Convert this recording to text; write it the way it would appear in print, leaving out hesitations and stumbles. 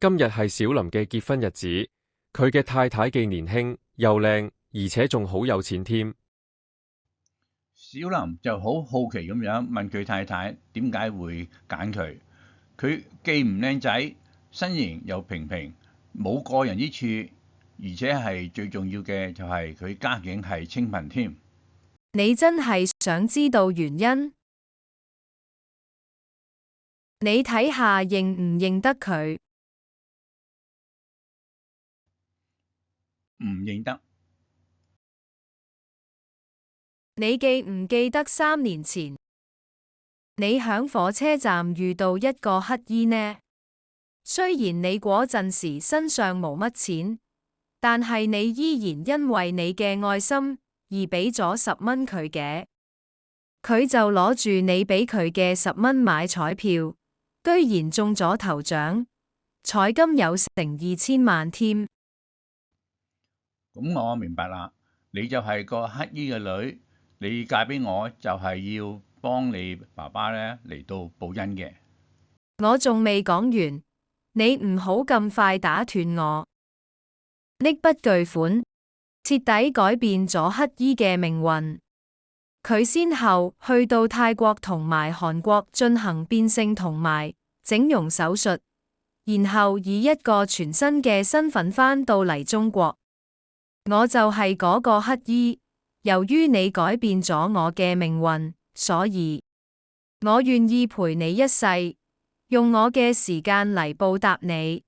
今日係小林嘅結婚日子，佢嘅太太既年輕又靚，而且仲好有錢添。小林就好好奇咁樣問佢太太點解會揀佢。佢既唔靚仔，身形又平平，冇過人之處，而且係最重要嘅就係佢家境係清貧添。你真係想知道原因？你睇下認唔認得佢？唔認得。你記唔記得3年前，你響火車站遇到一個乞衣呢？雖然你嗰陣時身上冇乜錢，但係你依然因為你嘅愛心而俾咗10蚊佢嘅。佢就攞住你俾佢嘅10蚊買彩票，居然中咗頭獎，彩金有成2000萬添。咁我明白啦，你就係個乞衣嘅女，你嫁俾我就係要幫你爸爸咧嚟到報恩嘅。我仲未講完，你唔好咁快打斷我。呢筆巨款徹底改變咗乞衣嘅命運。佢先後去到泰國同埋韓國進行變性同埋整容手術，然後以一個全新嘅身份返到嚟中國。我就係嗰個乞衣，由於你改變咗我嘅命運，所以我願意陪你一世，用我嘅時間嚟報答你。